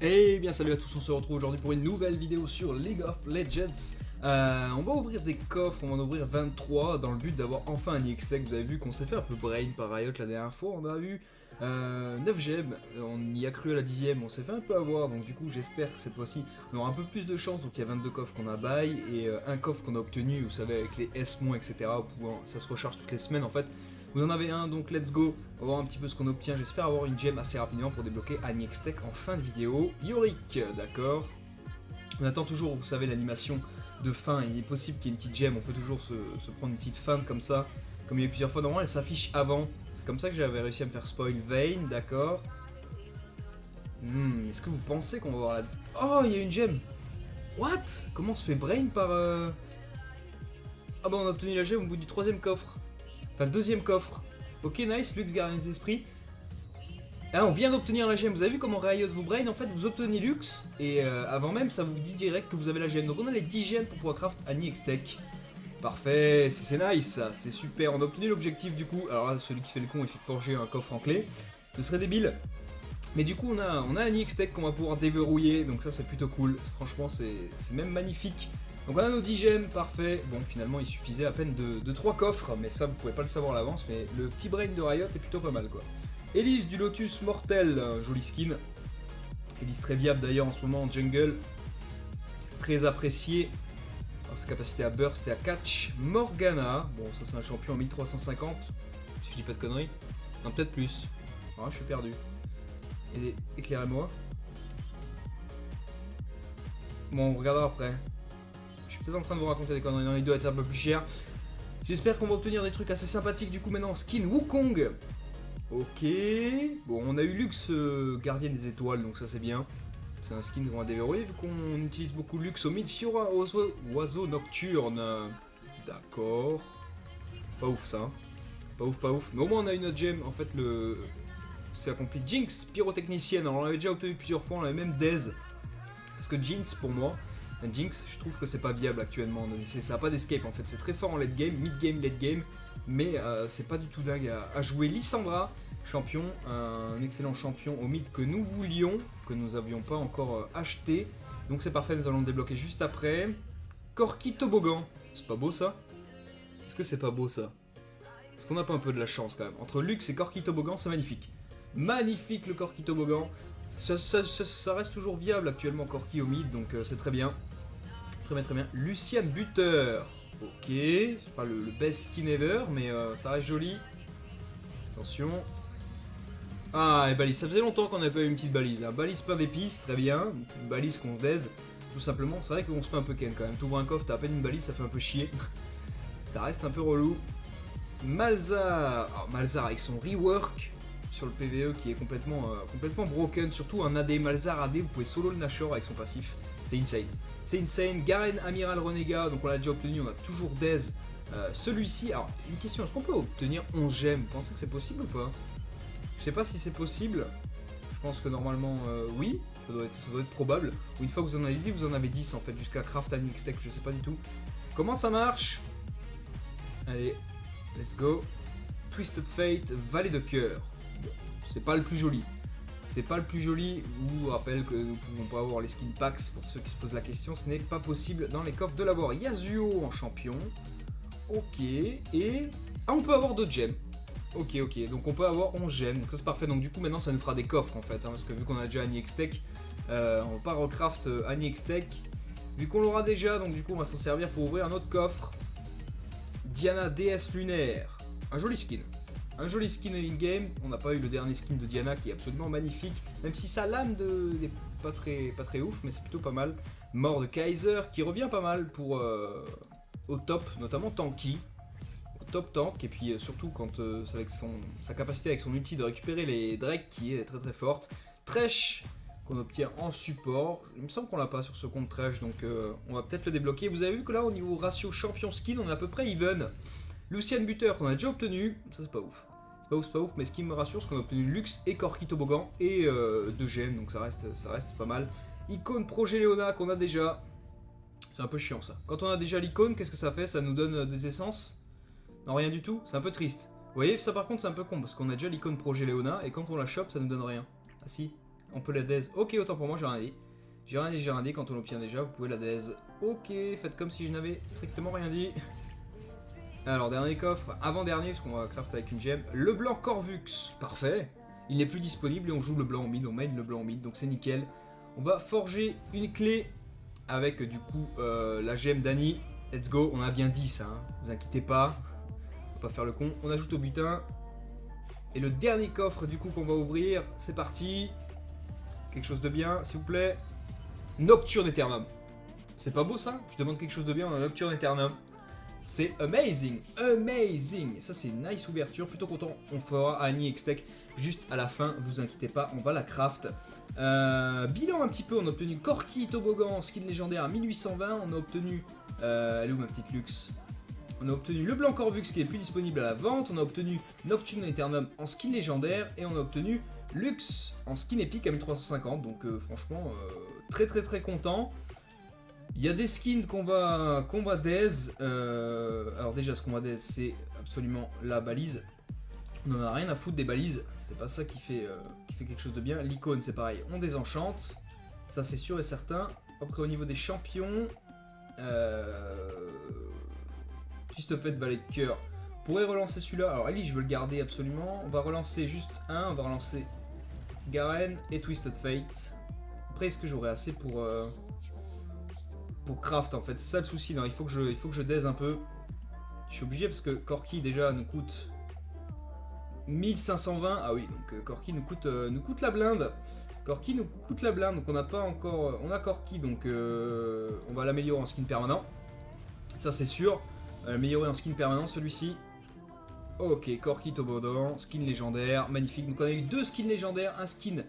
Eh bien salut à tous, on se retrouve aujourd'hui pour une nouvelle vidéo sur League of Legends. On va ouvrir des coffres, on va en ouvrir 23 dans le but d'avoir enfin un EXEC. Vous avez vu qu'on s'est fait un peu brain par Riot la dernière fois, on a eu 9 gemmes, on y a cru à la 10ème, on s'est fait un peu avoir, donc du coup j'espère que cette fois-ci on aura un peu plus de chance. Donc il y a 22 coffres qu'on a buy et un coffre qu'on a obtenu, vous savez, avec les S-, etc. Ça se recharge toutes les semaines en fait. Vous en avez un, donc let's go, on va voir un petit peu ce qu'on obtient. J'espère avoir une gemme assez rapidement pour débloquer Annie Extech en fin de vidéo. Yorick, d'accord. On attend toujours, vous savez, l'animation de fin. Il est possible qu'il y ait une petite gemme, on peut toujours se prendre une petite fin comme ça. Comme il y a eu plusieurs fois, normalement elle s'affiche avant. C'est comme ça que j'avais réussi à me faire spoil. Vayne, d'accord. Est-ce que vous pensez qu'on va avoir la... Oh, il y a une gemme. What? Comment on se fait brain par... Ah bah on a obtenu la gemme au bout du 3ème coffre. Enfin, 2ème coffre. Ok, nice, Lux, gardien des esprits. Ah, on vient d'obtenir la gemme. Vous avez vu comment Riot vous brain? En fait, vous obtenez Lux et avant même, ça vous dit direct que vous avez la gemme. Donc, on a les 10 gemmes pour pouvoir craft Annie Extech. Parfait, c'est nice, ça, c'est super. On a obtenu l'objectif du coup. Alors là, celui qui fait le con, il fait forger un coffre en clé. Ce serait débile. Mais du coup, on a Annie Extech qu'on va pouvoir déverrouiller. Donc, ça, c'est plutôt cool. Franchement, c'est même magnifique. Donc on a nos 10 gemmes, parfait. Bon, finalement, il suffisait à peine de 3 coffres, mais ça, vous pouvez pas le savoir à l'avance, mais le petit brain de Riot est plutôt pas mal, quoi. Elise du Lotus Mortel, joli skin. Elise très viable d'ailleurs en ce moment en jungle. Très apprécié. Alors, sa capacité à burst et à catch. Morgana, bon, ça c'est un champion en 1350, si je dis pas de conneries. Non, peut-être plus. Ah, je suis perdu. Éclairez-moi. Bon, on regardera après. Je suis peut-être en train de vous raconter des conneries, non, il doit être un peu plus cher. J'espère qu'on va obtenir des trucs assez sympathiques du coup maintenant. Skin Wukong. Ok. Bon, on a eu Lux, gardien des étoiles, donc ça c'est bien. C'est un skin qu'on va déverrouiller vu qu'on utilise beaucoup Lux au mid. Fiora, oiseau nocturne. D'accord. Pas ouf ça. Hein. Pas ouf, pas ouf. Mais au moins on a une autre gemme. En fait, c'est accompli. Jinx, pyrotechnicienne. Alors on l'avait déjà obtenu plusieurs fois, on l'avait même Daze. Parce que Jinx, pour moi, Jinx, je trouve que c'est pas viable actuellement. Ça n'a pas d'escape en fait. C'est très fort en late game, mid game, late game. Mais c'est pas du tout dingue à jouer. Lissandra, champion, un excellent champion au mid que nous voulions, que nous n'avions pas encore acheté. Donc c'est parfait, nous allons le débloquer juste après. Corki Toboggan, c'est pas beau ça? Est-ce que c'est pas beau ça? Est-ce qu'on n'a pas un peu de la chance quand même? Entre Lux et Corki Toboggan, c'est magnifique. Magnifique le Corki Toboggan. Ça reste toujours viable actuellement Corki au mid, donc c'est très bien. Très bien, très bien. Lucian Buteur. Ok, c'est pas le best skin ever, mais ça reste joli. Attention. Ah, et balise. Ça faisait longtemps qu'on n'avait pas eu une petite balise. Hein. Balise plein d'épices, très bien. Une balise qu'on daise, tout simplement. C'est vrai qu'on se fait un peu ken quand même. T'ouvres un coffre, t'as à peine une balise, ça fait un peu chier. Ça reste un peu relou. Malzar. Oh, Malzar avec son rework sur le PvE qui est complètement broken. Surtout un AD. Malzar AD, vous pouvez solo le Nashor avec son passif. C'est insane. C'est insane. Garen Amiral Renégat, donc on l'a déjà obtenu, on a toujours Daze. Celui-ci, alors une question, est-ce qu'on peut obtenir 11 gemmes? Vous pensez que c'est possible ou pas? Je sais pas si c'est possible. Je pense que normalement, oui, ça doit être probable. Ou une fois que vous en avez 10, vous en avez 10 en fait, jusqu'à Craft and Mixtech, je sais pas du tout. Comment ça marche? Allez, let's go. Twisted Fate, Vallée de Cœur. Bon, c'est pas le plus joli. C'est pas le plus joli, je vous rappelle que nous ne pouvons pas avoir les skin packs, pour ceux qui se posent la question, ce n'est pas possible dans les coffres de l'avoir. Yasuo en champion, ok, et... Ah, on peut avoir d'autres gemmes. Ok, donc on peut avoir 11 gemmes, donc ça c'est parfait, donc du coup maintenant ça nous fera des coffres en fait, hein, parce que vu qu'on a déjà Annie Extech, on va pas recraft Annie Extech, vu qu'on l'aura déjà, donc du coup on va s'en servir pour ouvrir un autre coffre. Diana déesse lunaire, un joli skin. Un joli skin in-game, on n'a pas eu le dernier skin de Diana qui est absolument magnifique, même si sa lame n'est pas très ouf, mais c'est plutôt pas mal. Mort de Kaiser qui revient pas mal pour au top, notamment tanky, au top tank, et puis surtout quand c'est avec sa capacité avec son ulti de récupérer les Drake qui est très forte. Thresh qu'on obtient en support, il me semble qu'on l'a pas sur ce compte Thresh, donc on va peut-être le débloquer. Vous avez vu que là au niveau ratio champion skin on est à peu près even. Lucian Buteur qu'on a déjà obtenu, ça c'est pas ouf. C'est pas ouf, mais ce qui me rassure, c'est qu'on a obtenu Lux et Corki Toboggan et 2 gemmes, donc ça reste pas mal. Icône Projet Léona qu'on a déjà. C'est un peu chiant ça. Quand on a déjà l'icône, qu'est-ce que ça fait? Ça nous donne des essences? Non, rien du tout. C'est un peu triste. Vous voyez, ça par contre c'est un peu con, parce qu'on a déjà l'icône Projet Léona, et quand on la chope, ça nous donne rien. Ah si. On peut la daze. Ok, autant pour moi, j'ai rien dit. J'ai rien dit, quand on l'obtient déjà, vous pouvez la daze. Ok, faites comme si je n'avais strictement rien dit. Alors, dernier coffre, avant-dernier, parce qu'on va craft avec une gemme. Le blanc Corvux, parfait. Il n'est plus disponible et on joue le blanc en mid, on main le blanc en mid, donc c'est nickel. On va forger une clé avec du coup la gemme d'Annie. Let's go, on a bien 10, hein. Vous inquiétez pas. On va pas faire le con. On ajoute au butin. Et le dernier coffre du coup qu'on va ouvrir, c'est parti. Quelque chose de bien, s'il vous plaît. Nocturne Eternum. C'est pas beau ça? Je demande quelque chose de bien, on a Nocturne Eternum. C'est amazing, amazing. Ça c'est une nice ouverture, plutôt content. On fera Annie Extech juste à la fin, vous inquiétez pas, on va la craft. Bilan un petit peu, on a obtenu Corki Toboggan, skin légendaire à 1820. On a obtenu, elle est où ma petite luxe? On a obtenu le blanc Corvux qui est plus disponible à la vente. On a obtenu Nocturne Eternum en skin légendaire. Et on a obtenu Lux en skin épique à 1350. Donc franchement, très très très content. Il y a des skins qu'on va daze. Alors déjà, ce qu'on va daze, c'est absolument la balise. On en a rien à foutre des balises. C'est pas ça qui fait quelque chose de bien. L'icône, c'est pareil, on désenchante. Ça, c'est sûr et certain. Après, au niveau des champions... Twist of Fate, Valet de cœur. On pourrait relancer celui-là. Alors, Ali, je veux le garder absolument. On va relancer juste un. On va relancer Garen et Twisted Fate. Après, est-ce que j'aurai assez pour craft en fait? C'est ça le souci. Non, il faut que je daze un peu. Je suis obligé parce que Corki déjà nous coûte 1520. Ah oui, donc Corki nous coûte la blinde. Corki nous coûte la blinde. Donc on n'a pas encore. On a Corki, donc on va l'améliorer en skin permanent. Ça c'est sûr. Améliorer en skin permanent celui-ci. Ok, Corki Toboggan, skin légendaire, magnifique. Donc on a eu deux skins légendaires, un skin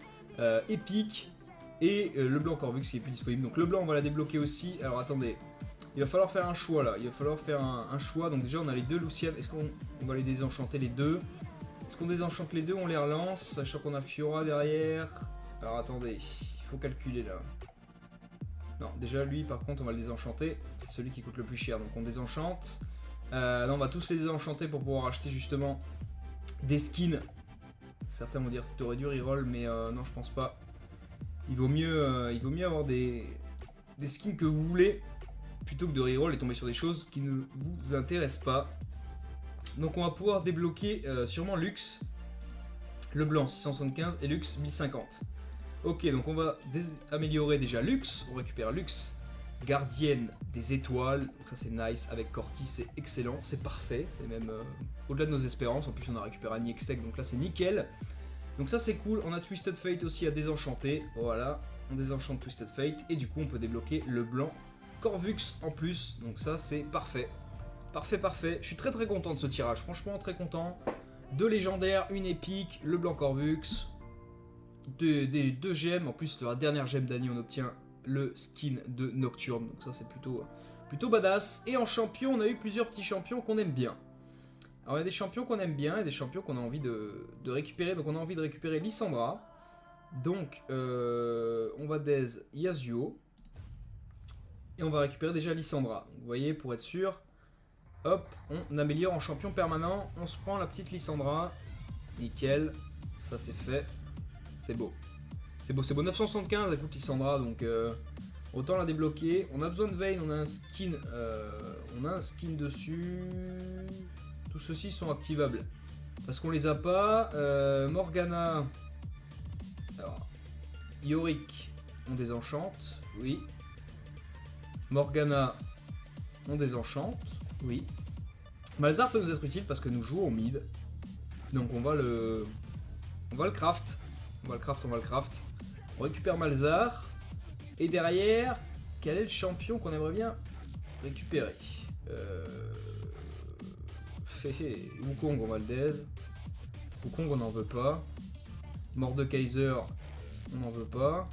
épique et le blanc Corvux qui est plus disponible. Donc le blanc on va la débloquer aussi. Alors attendez, il va falloir faire un choix là. Il va falloir faire un choix. Donc déjà on a les deux Lucian. Est-ce qu'on va les désenchanter les deux? Est-ce qu'on désenchante les deux? On les relance, sachant qu'on a Fiora derrière. Alors attendez, il faut calculer là. Non, déjà lui par contre on va le désenchanter. C'est celui qui coûte le plus cher, donc on désenchante. Non, on va tous les désenchanter pour pouvoir acheter justement des skins. Certains vont dire que tu aurais dû reroll, mais non, je pense pas. Il vaut mieux avoir des skins que vous voulez plutôt que de reroll et tomber sur des choses qui ne vous intéressent pas. Donc on va pouvoir débloquer sûrement Lux, le blanc 675 et Lux 1050. Ok, donc on va améliorer déjà Lux. On récupère Lux, gardienne des étoiles. Donc ça c'est nice. Avec Corki c'est excellent, c'est parfait. C'est même au-delà de nos espérances. En plus on a récupéré Annie Extech, donc là c'est nickel. Donc ça c'est cool. On a Twisted Fate aussi à désenchanter. Voilà, on désenchante Twisted Fate. Et du coup on peut débloquer le blanc Corvux en plus. Donc ça c'est parfait. Parfait, parfait. Je suis très très content de ce tirage. Franchement très content. Deux légendaires, une épique, le blanc Corvux. Deux gemmes, en plus de la dernière gemme d'Annie on obtient le skin de Nocturne, donc ça c'est plutôt badass. Et en champion on a eu plusieurs petits champions qu'on aime bien. Alors il y a des champions qu'on aime bien et des champions qu'on a envie de récupérer, donc on a envie de récupérer Lissandra. Donc on va daze Yasuo et on va récupérer déjà Lissandra. Donc, vous voyez, pour être sûr, hop, on améliore en champion permanent, on se prend la petite Lissandra, nickel, ça c'est fait. C'est beau. C'est beau, c'est beau. 975 avec coûte Lissandra, donc autant la débloquer. On a besoin de Vayne, on a un skin dessus. Tous ceux-ci sont activables. Parce qu'on les a pas. Morgana. Alors, Yorick, on désenchante. Oui. Morgana, on désenchante. Oui. Malzard peut nous être utile parce que nous jouons au mid. Donc on va le craft. On va le craft. On récupère Malzard. Et derrière, quel est le champion qu'on aimerait bien récupérer? Wukong, on va le daze. Wukong, on n'en veut pas. Mordekaiser, on n'en veut pas.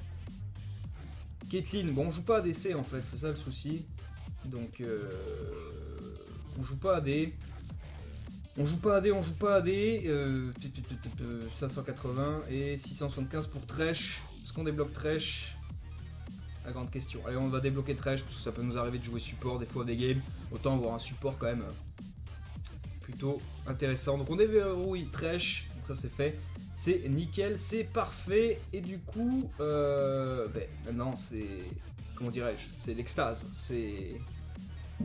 Caitlyn, bon, on joue pas à DC en fait, c'est ça le souci. Donc, on joue pas à D. On joue pas à D, 580 et 675 pour Thresh. Est-ce qu'on débloque Thresh? La grande question. Allez, on va débloquer Thresh parce que ça peut nous arriver de jouer support des fois des games. Autant avoir un support quand même plutôt intéressant. Donc on déverrouille Thresh, donc ça c'est fait. C'est nickel, c'est parfait. Et du coup, maintenant c'est... Comment dirais-je? C'est l'extase, c'est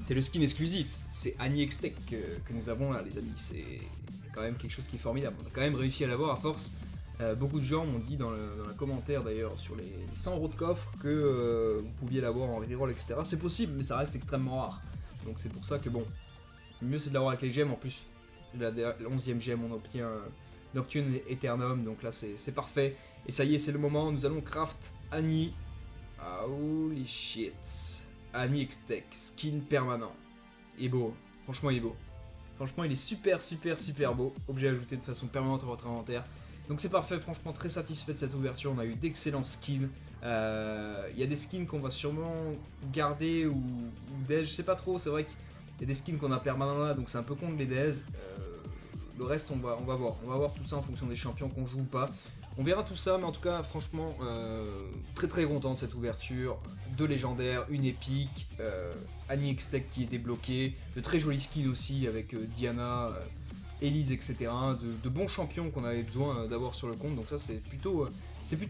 le skin exclusif. C'est Annie Extech que nous avons là, les amis. C'est quand même quelque chose qui est formidable. On a quand même réussi à l'avoir à force. Beaucoup de gens m'ont dit dans le commentaire d'ailleurs sur les 100 € de coffre que vous pouviez l'avoir en reroll, etc. C'est possible, mais ça reste extrêmement rare. Donc c'est pour ça que bon, le mieux c'est de l'avoir avec les gemmes. En plus, la 11e gemme, on obtient Nocturne Eternum, donc là c'est parfait. Et ça y est, c'est le moment, nous allons craft Annie. Ah, holy shit. Annie Extech, skin permanent. Il est beau, franchement il est beau. Franchement il est super beau. Objet ajouté de façon permanente à votre inventaire. Donc c'est parfait, franchement très satisfait de cette ouverture, on a eu d'excellents skins. Il y a des skins qu'on va sûrement garder ou des, je sais pas trop, c'est vrai qu'il y a des skins qu'on a permanent là, donc c'est un peu con de les DZ. Le reste on va voir tout ça en fonction des champions qu'on joue ou pas. On verra tout ça, mais en tout cas franchement très content de cette ouverture. Deux légendaires, une épique, Annie Extech qui est débloquée, de très jolis skins aussi avec Diana, Elise, etc. De bons champions qu'on avait besoin d'avoir sur le compte, donc ça c'est plutôt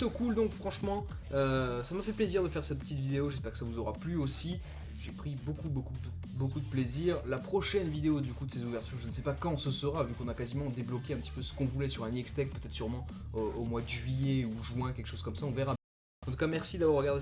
cool. Donc franchement ça m'a fait plaisir de faire cette petite vidéo, j'espère que ça vous aura plu aussi. J'ai pris beaucoup de plaisir. La prochaine vidéo du coup de ces ouvertures, je ne sais pas quand ce sera, vu qu'on a quasiment débloqué un petit peu ce qu'on voulait sur Annie Extech, peut-être sûrement au mois de juillet ou juin, quelque chose comme ça, on verra. En tout cas merci d'avoir regardé